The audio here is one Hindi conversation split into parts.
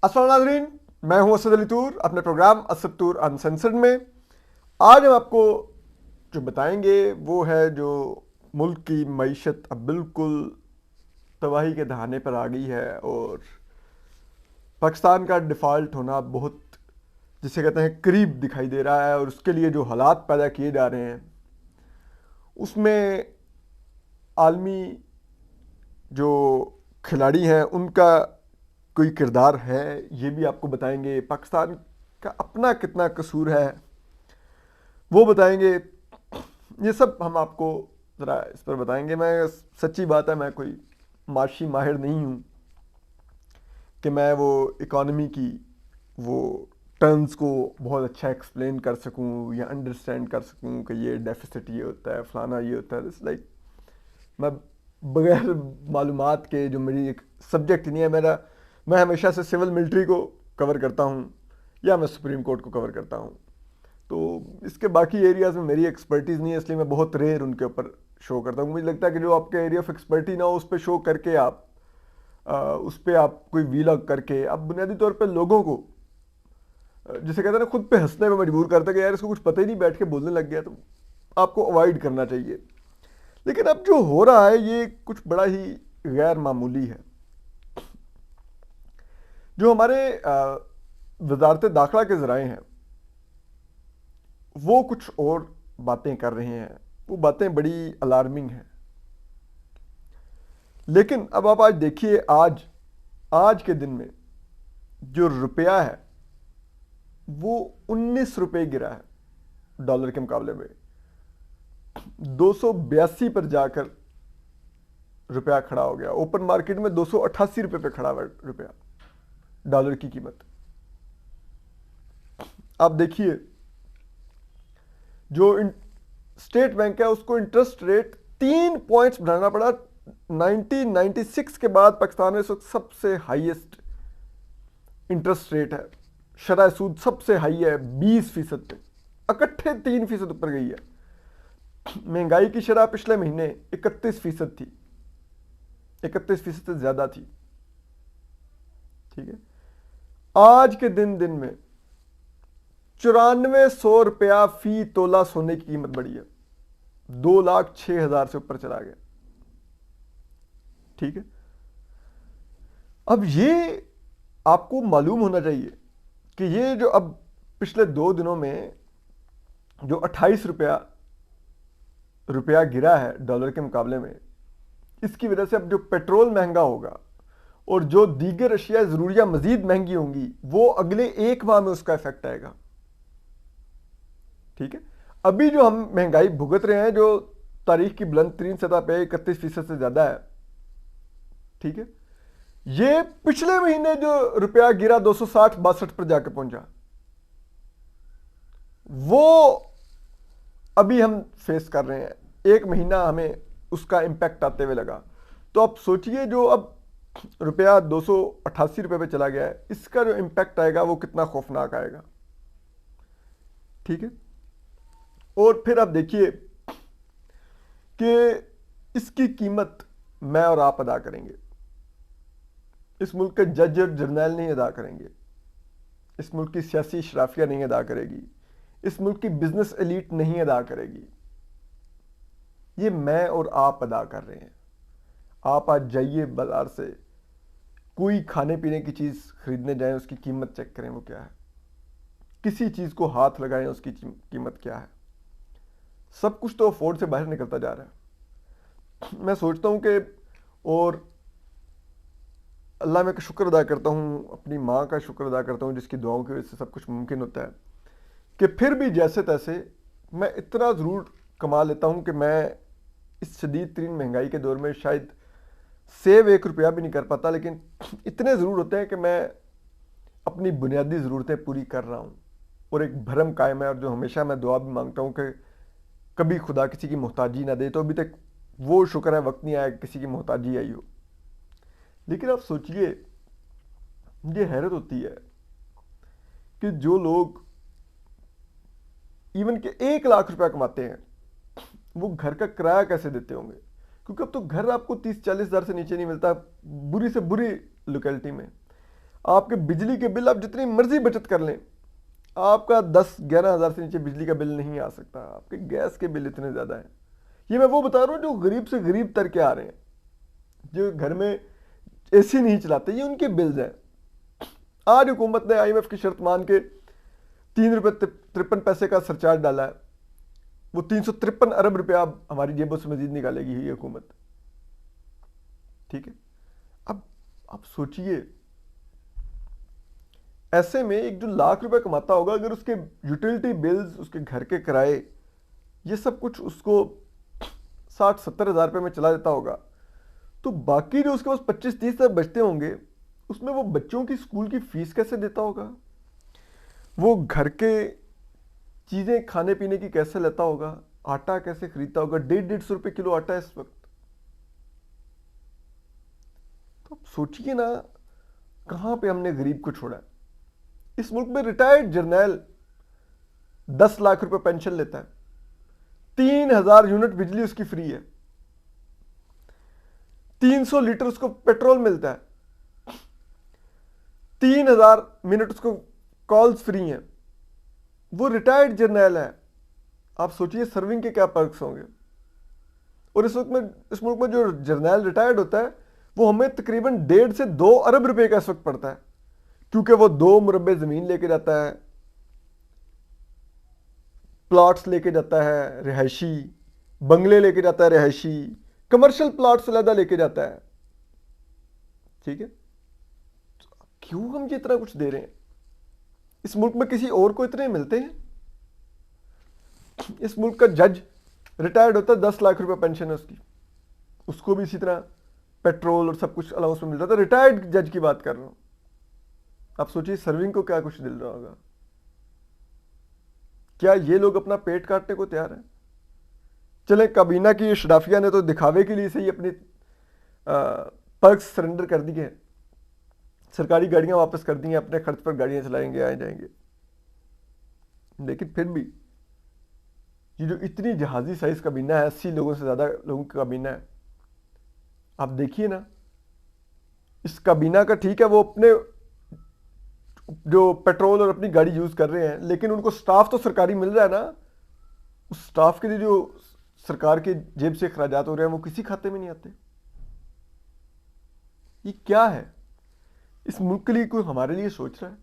अस्सलाम नाज़रीन, मैं हूं असद अली तूर अपने प्रोग्राम असद तूर अनसेंसर्ड में। आज हम आपको जो बताएंगे वो है जो मुल्क की मईशत अब बिल्कुल तबाही के दहाने पर आ गई है और पाकिस्तान का डिफ़ॉल्ट होना बहुत जिसे कहते हैं करीब दिखाई दे रहा है और उसके लिए जो हालात पैदा किए जा रहे हैं उसमें आलमी जो खिलाड़ी हैं उनका कोई किरदार है, ये भी आपको बताएंगे। पाकिस्तान का अपना कितना कसूर है वो बताएंगे। ये सब हम आपको ज़रा इस पर बताएंगे। मैं सच्ची बात है, मैं कोई माशी माहिर नहीं हूँ कि मैं वो इकॉनमी की वो टर्म्स को बहुत अच्छा एक्सप्लेन कर सकूँ या अंडरस्टैंड कर सकूँ कि ये डेफिसिट ये होता है, फलाना ये होता है। इट्स लाइक मैं बगैर मालूमात के, जो मेरी एक सब्जेक्ट नहीं है मेरा, मैं हमेशा से सिविल मिलिट्री को कवर करता हूँ या मैं सुप्रीम कोर्ट को कवर करता हूँ। तो इसके बाकी एरियाज़ में मेरी एक्सपर्टीज़ नहीं है, इसलिए मैं बहुत रेयर उनके ऊपर शो करता हूँ। मुझे लगता है कि जो आपके एरिया ऑफ एक्सपर्टी ना हो उस पर शो करके आप उस पर आप कोई वीलॉग करके आप बुनियादी तौर पर लोगों को जिसे कहते हैं ना खुद पे हंसने में मजबूर करते कि यार इसको कुछ पता ही नहीं, बैठ के बोलने लग गया। तो आपको अवॉइड करना चाहिए। लेकिन अब जो हो रहा है ये कुछ बड़ा ही गैर मामूली है। जो हमारे वजारत दाखिला के ज़राए हैं वो कुछ और बातें कर रहे हैं, वो बातें बड़ी अलार्मिंग हैं। लेकिन अब आप आज देखिए, आज आज के दिन में जो रुपया है वो 19 रुपये गिरा है डॉलर के मुकाबले में। 282 पर जाकर रुपया खड़ा हो गया। ओपन मार्केट में 288 रुपये पे खड़ा हुआ रुपया, डॉलर की कीमत। आप देखिए जो स्टेट बैंक है उसको इंटरेस्ट रेट 3 पॉइंट्स बढ़ाना पड़ा। 1996 के बाद पाकिस्तान में इस वक्त सबसे हाईएस्ट इंटरेस्ट रेट है, शरह सूद सबसे हाई है 20% पे, इकट्ठे 3% ऊपर गई है। महंगाई की शरह पिछले महीने 31% थी, 31% से ज्यादा थी। ठीक है, आज के दिन में 9400 रुपया फी तोला सोने की कीमत बढ़ी है, 2,06,000 से ऊपर चला गया। ठीक है, अब ये आपको मालूम होना चाहिए कि ये जो अब पिछले 2 दिनों में जो 28 रुपया गिरा है डॉलर के मुकाबले में, इसकी वजह से अब जो पेट्रोल महंगा होगा और जो दीगर अशिया ज़रूरिया मजीद महंगी होंगी वो अगले 1 माह में उसका इफेक्ट आएगा। ठीक है, अभी जो हम महंगाई भुगत रहे हैं जो तारीख की बुलंद तरीन सतह पे 31% से ज्यादा है। ठीक है, ये पिछले महीने जो रुपया गिरा 260-62 पर जाकर पहुंचा, वो अभी हम फेस कर रहे हैं। 1 महीना हमें उसका इंपैक्ट आते हुए लगा। तो आप सोचिए जो अब रुपया 288 रुपये पे चला गया है, इसका जो इंपैक्ट आएगा वो कितना खौफनाक आएगा। ठीक है, और फिर आप देखिए कि इसकी कीमत मैं और आप अदा करेंगे, इस मुल्क के जज और जर्नैल नहीं अदा करेंगे, इस मुल्क की सियासी शराफिया नहीं अदा करेगी, इस मुल्क की बिजनेस एलीट नहीं अदा करेगी। ये मैं और आप अदा कर रहे हैं। आप आज जाइए बाजार से, कोई खाने पीने की चीज़ खरीदने जाएं, उसकी कीमत चेक करें वो क्या है। किसी चीज़ को हाथ लगाएं, उसकी कीमत क्या है। सब कुछ तो अफोर्ड से बाहर निकलता जा रहा है। मैं सोचता हूँ कि, और अल्लाह में का शुक्र अदा करता हूँ, अपनी माँ का शुक्र अदा करता हूँ जिसकी दुआओं की वजह से सब कुछ मुमकिन होता है, कि फिर भी जैसे तैसे मैं इतना ज़रूर कमा लेता हूँ कि मैं इस शदीद तरीन महंगाई के दौर में शायद सेव 1 रुपया भी नहीं कर पाता, लेकिन इतने ज़रूर होते हैं कि मैं अपनी बुनियादी ज़रूरतें पूरी कर रहा हूँ और एक भरम कायम है। और जो हमेशा मैं दुआ भी मांगता हूँ कि कभी खुदा किसी की मोहताजी ना दे, तो अभी तक वो शुक्र है वक्त नहीं आया किसी की मोहताजी आई हो। लेकिन आप सोचिए, मुझे हैरत होती है कि जो लोग इवन के 1 लाख रुपया कमाते हैं वो घर का किराया कैसे देते होंगे, क्योंकि अब तो घर आपको 30-40 हज़ार से नीचे नहीं मिलता बुरी से बुरी लोकेलिटी में। आपके बिजली के बिल आप जितनी मर्जी बचत कर लें, आपका 10-11 हज़ार से नीचे बिजली का बिल नहीं आ सकता। आपके गैस के बिल इतने ज़्यादा हैं। ये मैं वो बता रहा हूँ जो गरीब से गरीब तर के आ रहे हैं, जो घर में एसी नहीं चलाते, ये उनके बिल्स हैं। आज हुकूमत ने आईएमएफ की शर्त मान के 3 रुपये 53 पैसे का सरचार्ज डाला है। वो 353 अरब रुपया अब हमारी जेबों से मजीद निकालेगी ये हुकूमत। ठीक है, अब आप सोचिए, ऐसे में एक जो लाख रुपए कमाता होगा, अगर उसके यूटिलिटी बिल्स, उसके घर के किराए, ये सब कुछ उसको 60-70 हज़ार रुपये में चला जाता होगा, तो बाकी जो उसके पास 25-30 हज़ार बचते होंगे, उसमें वो बच्चों की स्कूल की फीस कैसे देता होगा, वो घर के चीज़ें खाने पीने की कैसे लेता होगा, आटा कैसे खरीदता होगा। 150-150 रुपये किलो आटा है इस वक्त। तो आप सोचिए ना, कहाँ पे हमने गरीब को छोड़ा है। इस मुल्क में रिटायर्ड जर्नैल 10 लाख रुपए पेंशन लेता है, 3000 यूनिट बिजली उसकी फ्री है, 300 लीटर उसको पेट्रोल मिलता है, 3000 मिनट उसको कॉल्स फ्री हैं। वो रिटायर्ड जर्नैल है। आप सोचिए सर्विंग के क्या पर्क्स होंगे। और इस मुल्क में जो जर्नैल रिटायर्ड होता है, वो हमें तकरीबन 1.5 से 2 अरब रुपए का इस वक्त पड़ता है, क्योंकि वो 2 मुरब्बे जमीन लेके जाता है, प्लॉट्स लेके जाता है रिहायशी, बंगले लेके जाता है रिहायशी, कमर्शियल प्लॉट्स अलहदा लेके जाता है। ठीक है, क्यों हम ये इतना कुछ दे रहे हैं? इस मुल्क में किसी और को इतने मिलते हैं? इस मुल्क का जज रिटायर्ड होता है, 10 लाख रुपए पेंशन है उसकी, उसको भी इसी तरह पेट्रोल और सब कुछ अलाउंस में मिल रहा था। रिटायर्ड जज की बात कर रहा हूं। आप सोचिए सर्विंग को क्या कुछ मिल रहा होगा। क्या ये लोग अपना पेट काटने को तैयार हैं? चले, काबीना की शराफिया ने तो दिखावे के लिए से ही अपनी पर्क्स सरेंडर कर दिए हैं, सरकारी गाड़ियां वापस कर दी हैं, अपने खर्च पर गाड़ियां चलाएंगे, आए जाएंगे। लेकिन फिर भी ये जो इतनी जहाजी साइज काबीना है, 80 लोगों से ज्यादा लोगों की काबीना है, आप देखिए ना, इस काबीना का ठीक है वो अपने जो पेट्रोल और अपनी गाड़ी यूज कर रहे हैं, लेकिन उनको स्टाफ तो सरकारी मिल रहा है ना। उस स्टाफ के लिए जो सरकार के जेब से खराजात हो रहे हैं, वो किसी खाते में नहीं आते। ये क्या है? इस मुल्क के लिए कोई हमारे लिए सोच रहा है?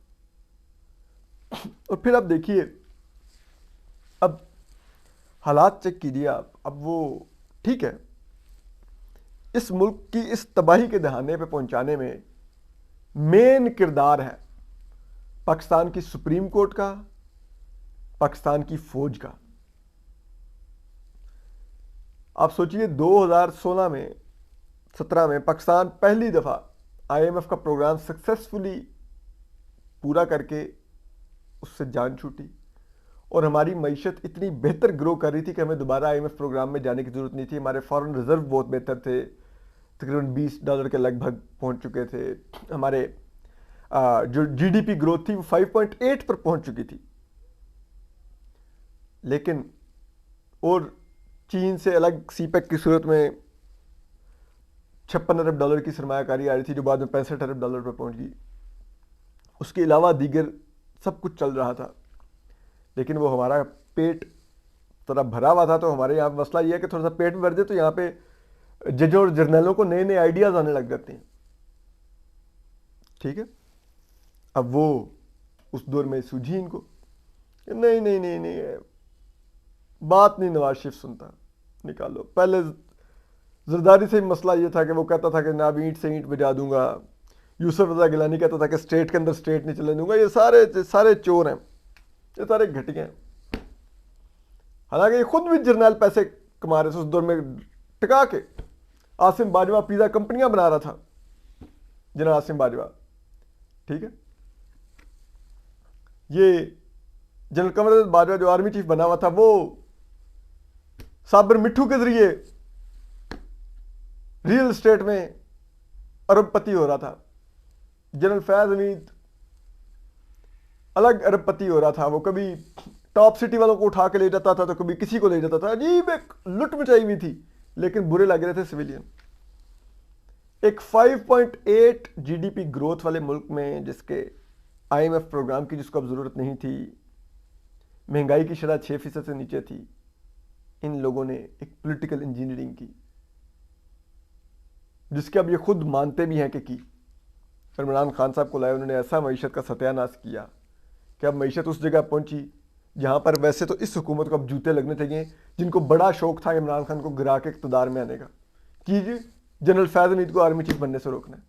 और फिर आप देखिए, अब हालात चेक कीजिए आप। अब वो ठीक है, इस मुल्क की इस तबाही के दहाने पे पहुंचाने में मेन किरदार है पाकिस्तान की सुप्रीम कोर्ट का, पाकिस्तान की फौज का। आप सोचिए 2016 में 17 में पाकिस्तान पहली दफा आईएमएफ का प्रोग्राम सक्सेसफुली पूरा करके उससे जान छूटी, और हमारी मईशत इतनी बेहतर ग्रो कर रही थी कि हमें दोबारा आईएमएफ प्रोग्राम में जाने की जरूरत नहीं थी। हमारे फॉरेन रिजर्व बहुत बेहतर थे, तकरीबन $20 के लगभग पहुंच चुके थे। हमारे जो जीडीपी ग्रोथ थी वो 5.8 पर पहुंच चुकी थी। लेकिन और चीन से अलग सीपेक की सूरत में $56 अरब की सरमायाकारी आ रही थी, जो बाद में $65 अरब पर पहुंच गई। उसके अलावा दीगर सब कुछ चल रहा था, लेकिन वो हमारा पेट थोड़ा भरा हुआ था। तो हमारे यहाँ मसला ये है कि थोड़ा सा पेट भर जाए तो यहाँ पे जजों और जर्नलों को नए नए आइडियाज आने लग जाते हैं। ठीक है, अब वो उस दौर में सूझी इनको, नहीं नहीं नहीं नहीं, बात नहीं नवाज शरीफ सुनता, निकालो। पहले जरदारी से मसला ये था कि वो कहता था कि ना ईंट से ईंट बजा दूंगा, यूसुफ रजा गिलानी कहता था कि स्टेट के अंदर स्टेट नहीं चलने दूंगा। ये सारे चोर हैं, ये सारे घटिया हैं। हालांकि ये खुद भी जर्नल पैसे कमा रहे थे उस दौर में, टिका के। आसिम बाजवा पिज़्ज़ा कंपनियां बना रहा था, जनरल आसिम बाजवा। ठीक है, ये जनरल कमर बाजवा जो आर्मी चीफ बना हुआ था, वो साबिर मिट्ठू के जरिए रियल एस्टेट में अरबपति हो रहा था। जनरल फैज हमीद अलग अरबपति हो रहा था। वो कभी टॉप सिटी वालों को उठा के ले जाता था, तो कभी किसी को ले जाता था। अजीब एक लुट मचाई हुई थी, लेकिन बुरे लग रहे थे सिविलियन। एक 5.8 जीडीपी ग्रोथ वाले मुल्क में, जिसके आईएमएफ प्रोग्राम की जिसको अब ज़रूरत नहीं थी, महंगाई की शरह 6% से नीचे थी, इन लोगों ने एक पॉलिटिकल इंजीनियरिंग की, जिसके अब ये खुद मानते भी हैं कि इमरान खान साहब को लाए उन्होंने ऐसा मईशत का सत्यानाश किया कि अब मईशत उस जगह पहुंची जहां पर वैसे तो इस हुकूमत को अब जूते लगने चाहिए, जिनको बड़ा शौक था इमरान खान को गिरा के इक़्तिदार में आने का, कीजिए जनरल फैज़ हमीद को आर्मी चीफ बनने से रोकना है।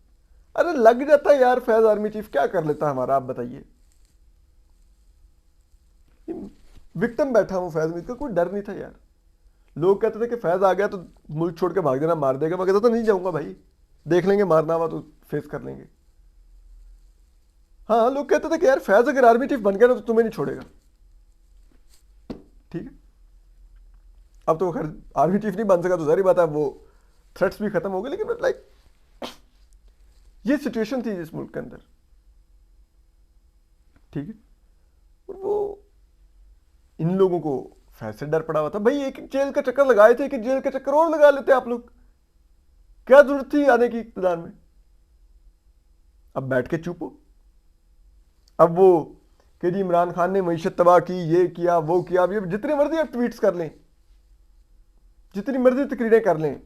अरे लग जाता है यार, फैज़ आर्मी चीफ क्या कर लेता हमारा, आप बताइए। विक्टिम बैठा हूं फैज़ हमीद का, कोई डर नहीं था यार। लोग कहते थे कि फैज़ आ गया तो मुल्क छोड़ के भाग देना, मार देगा। मैं कहता था नहीं जाऊंगा भाई, देख लेंगे, मारना हुआ तो फेस कर लेंगे। हाँ, लोग कहते थे कि यार फैज़ अगर आर्मी चीफ बन गया ना तो तुम्हें नहीं छोड़ेगा। ठीक है, अब तो खैर आर्मी चीफ नहीं बन सका तो जारी बात है, वो थ्रेट्स भी खत्म हो गए, लेकिन लाइक ये सिचुएशन थी इस मुल्क के अंदर। ठीक है, और वो इन लोगों को फैज़ से डर पड़ा हुआ था। भाई एक जेल का चक्कर लगाए थे, कि जेल का चक्कर और लगा लेते आप लोग, क्या जरूरत थी आने की इक़्तिदार में। अब बैठ के चुप हो। अब वो कि जी इमरान खान ने मईशत तबाह की, ये किया वो किया, अब ये जितने मर्जी आप ट्वीट्स कर लें, जितनी मर्जी तकरीरें कर लें,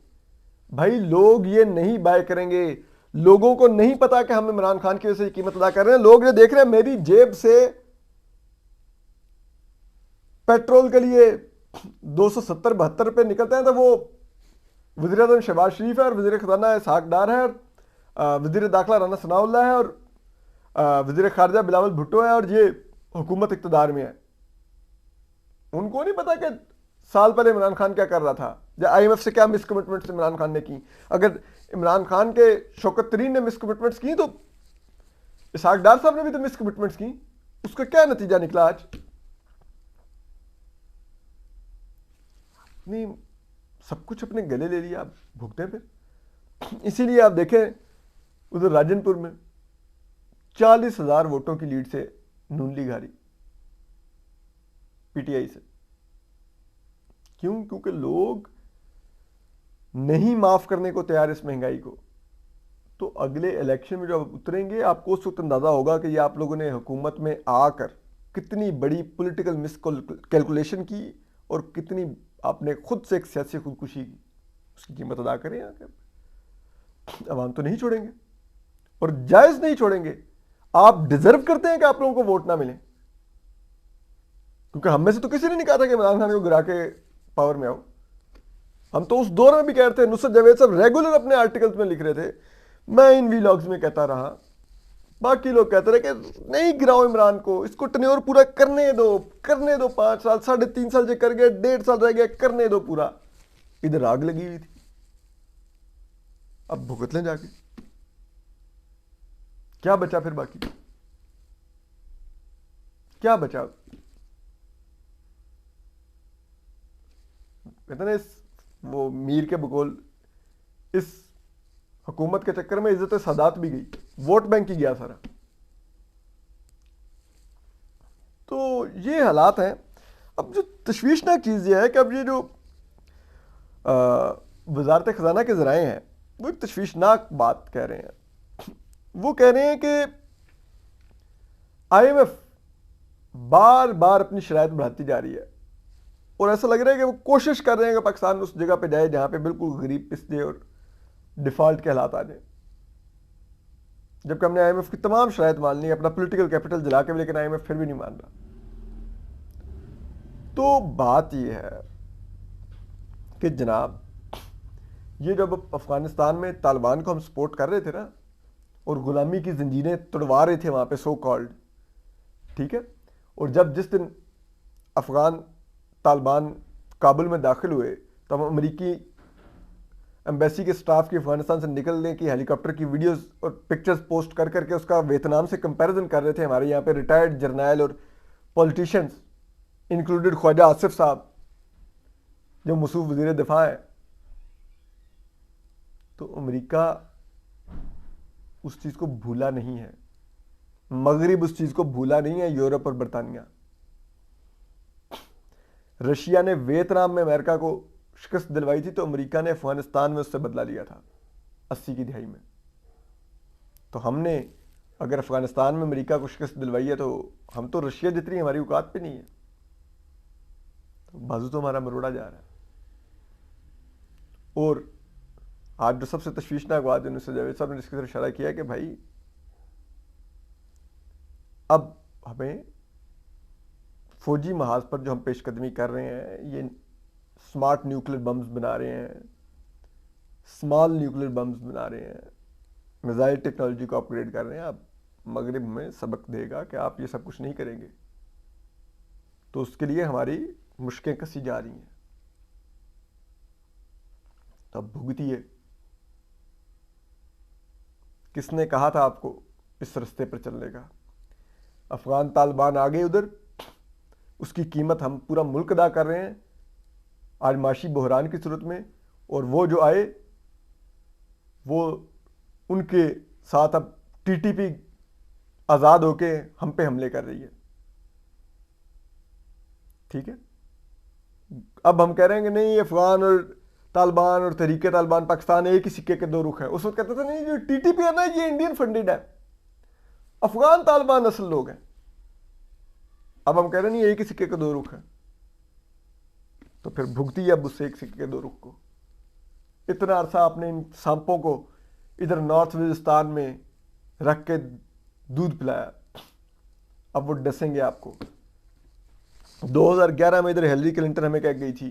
भाई लोग ये नहीं बाय करेंगे। लोगों को नहीं पता कि हम इमरान खान की वजह से कीमत अदा कर रहे हैं। लोग ये देख रहे हैं मेरी जेब से पेट्रोल के लिए 270-72 रुपये निकलते हैं, तो वो वज़ीर आज़म शहबाज शरीफ है और वज़ीर ख़जाना इसहाक डार है और वज़ीर दाखिला राना सनाउल्लाह है और वज़ीर खारजा बिलावल भुट्टो है और ये हुकूमत इक़्तिदार में है। उनको नहीं पता कि साल पहले इमरान खान क्या कर रहा था, या आईएमएफ से क्या मिसकमिटमेंट्स इमरान खान ने की। अगर इमरान खान के शौकत तरीन ने मिसकमिटमेंट्स की तो इसहाक डार साहब ने भी तो मिसकमिटमेंट्स की, उसका क्या नतीजा निकला आज। नहीं, सब कुछ अपने गले ले लिया, आप भुगते फिर। इसीलिए आप देखें उधर राजनपुर में 40,000 वोटों की लीड से नून लीग हारी पीटीआई से। क्यों? क्योंकि लोग नहीं माफ करने को तैयार इस महंगाई को। तो अगले इलेक्शन में जब उतरेंगे आपको उस वक्त अंदाजा होगा कि ये आप लोगों ने हुकूमत में आकर कितनी बड़ी पॉलिटिकल मिस कैलकुलेशन की और कितनी आपने खुद से एक सियासी खुदकुशी की। उसकी कीमत अदा करें। आकर अवाम तो नहीं छोड़ेंगे और जायज नहीं छोड़ेंगे। आप डिजर्व करते हैं कि आप लोगों को वोट ना मिले, क्योंकि हम में से तो किसी ने नहीं कहा था कि इमरान खान को गिरा के पावर में आओ। हम तो उस दौर में भी कह रहे थे, नुसरत जावेद साहब रेगुलर अपने आर्टिकल्स में लिख रहे थे, मैं इन वीलॉग्स में कहता रहा, बाकी लोग कहते रहे कि नहीं गिराओ इमरान को, इसको टेन्योर पूरा करने दो 5 साल 3.5 साल जो कर गए, 1.5 साल रह गया, करने दो पूरा। इधर आग लगी हुई थी, अब भुगत लें जाके। क्या बचा फिर? बाकी क्या बचा? कहते ना वो मीर के बकौल, इस हुकूमत के चक्कर में इज्जत सादात भी गई, वोट बैंक ही गया सारा। तो ये हालात हैं। अब जो तशवीशनाक चीज़ ये है कि अब ये जो वजारत खजाना के ज़राए हैं वो एक तशवीशनाक बात कह रहे हैं। वो कह रहे हैं कि आईएमएफ बार बार अपनी शराइत बढ़ाती जा रही है और ऐसा लग रहा है कि वो कोशिश कर रहे हैं कि पाकिस्तान उस जगह पे जाए जहां पे बिल्कुल गरीब पिस जाए और डिफॉल्ट के हालात आ जाए। जबकि हमने आईएमएफ की तमाम शराइत मान ली, अपना पॉलिटिकल कैपिटल जला के भी, लेकिन आईएमएफ फिर भी नहीं मान रहा। तो बात यह है कि जनाब, ये जब अफगानिस्तान में तालिबान को हम सपोर्ट कर रहे थे ना और गुलामी की जंजीरें तोड़वा रहे थे वहां पे सो कॉल्ड, ठीक है, और जब जिस दिन अफगान तालिबान काबुल में दाखिल हुए तब हम अमेरिकी एम्बेसी के स्टाफ की अफगानिस्तान से निकलने की हेलीकॉप्टर की वीडियोस और पिक्चर्स पोस्ट कर करके उसका वियतनाम से कंपैरिजन कर रहे थे। हमारे यहाँ पे रिटायर्ड जर्नैल और पॉलिटिशियंस इंक्लूडेड ख्वाजा आसिफ साहब जो मसूफ वजीर दिफा है। तो अमेरिका उस चीज़ को भूला नहीं है, मगरिब उस चीज़ को भूला नहीं है, यूरोप और बरतानिया। रशिया ने वियतनाम में अमेरिका को शिकस्त दिलवाई थी तो अमेरिका ने अफगानिस्तान में उससे बदला लिया था। 80 की दिहाई में। तो हमने अगर अफगानिस्तान में अमेरिका को शिकस्त दिलवाई है तो हम तो रशिया जितनी हमारी औकात पे नहीं है, तो बाजू तो हमारा मरोड़ा जा रहा है। और आज जो सबसे तशवीशनाक बात है, जावेद साहब ने जिसकी तरफ इशारा किया कि भाई अब हमें फौजी महाज पर जो हम पेशकदमी कर रहे हैं, ये स्मार्ट न्यूक्लियर बम्स बना रहे हैं, स्मॉल न्यूक्लियर बम्स बना रहे हैं, मिसाइल टेक्नोलॉजी को अपग्रेड कर रहे हैं। अब मगरिब में सबक देगा कि आप ये सब कुछ नहीं करेंगे, तो उसके लिए हमारी मुश्किलें कसी जा रही हैं। तो अब भुगतिए। किसने कहा था आपको इस रास्ते पर चलने का? अफगान तालिबान आ गए उधर, उसकी कीमत हम पूरा मुल्क अदा कर रहे हैं आज माशी बहरान की सूरत में। और वो जो आए वो उनके साथ अब टीटीपी आज़ाद होके हम पे हमले कर रही है। ठीक है, अब हम कह रहे हैं कि नहीं, अफगान और तालिबान और तहरीक तालिबान पाकिस्तान एक ही सिक्के के दो रुख हैं। उस वक्त कहते थे नहीं, जो टीटीपी है ना ये इंडियन फंडेड है, अफगान तालिबान असल लोग हैं। अब हम कह रहे नहीं एक ही सिक्के के दो रुख हैं, तो फिर भुगती अब उससे एक सिक्के के दो रुख को। इतना अरसा आपने इन सांपों को इधर नॉर्थ वजिस्तान में रख के दूध पिलाया, अब वो डसेंगे आपको। 2011 में इधर हिलरी क्लिंटन हमें कह गई थी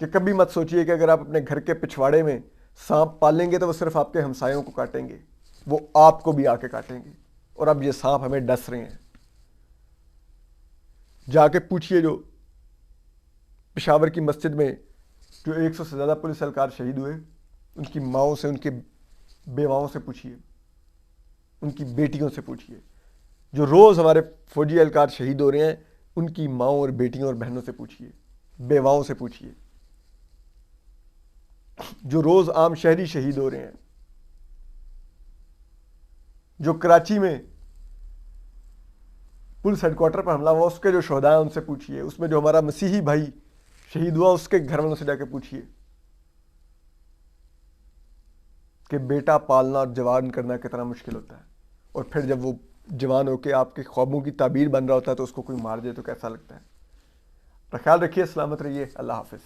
कि कभी मत सोचिए कि अगर आप अपने घर के पिछवाड़े में सांप पालेंगे तो वो सिर्फ आपके हमसायों को काटेंगे, वो आपको भी आके काटेंगे। और अब ये सांप हमें डस रहे हैं। जाके पूछिए जो पेशावर की मस्जिद में जो 100 से ज़्यादा पुलिस एहलकार शहीद हुए, उनकी माओं से, उनके बेवाओं से पूछिए, उनकी बेटियों से पूछिए। जो रोज़ हमारे फौजी एहलकार शहीद हो रहे हैं, उनकी माओं और बेटियों और बहनों से पूछिए, बेवाओं से पूछिए। जो रोज़ आम शहरी शहीद हो रहे हैं, जो कराची में पुलिस हेडक्वार्टर पर हमला हुआ उसके जो शोहदा हैं उनसे पूछिए। उसमें जो हमारा मसीही भाई शहीद हुआ उसके घर वालों से जाके पूछिए कि बेटा पालना और जवान करना कितना मुश्किल होता है। और फिर जब वो जवान होकर आपके ख्वाबों की ताबीर बन रहा होता है तो उसको कोई मार दे तो कैसा लगता है। ख्याल रखिए, सलामत रहिए, अल्लाह हाफिज़।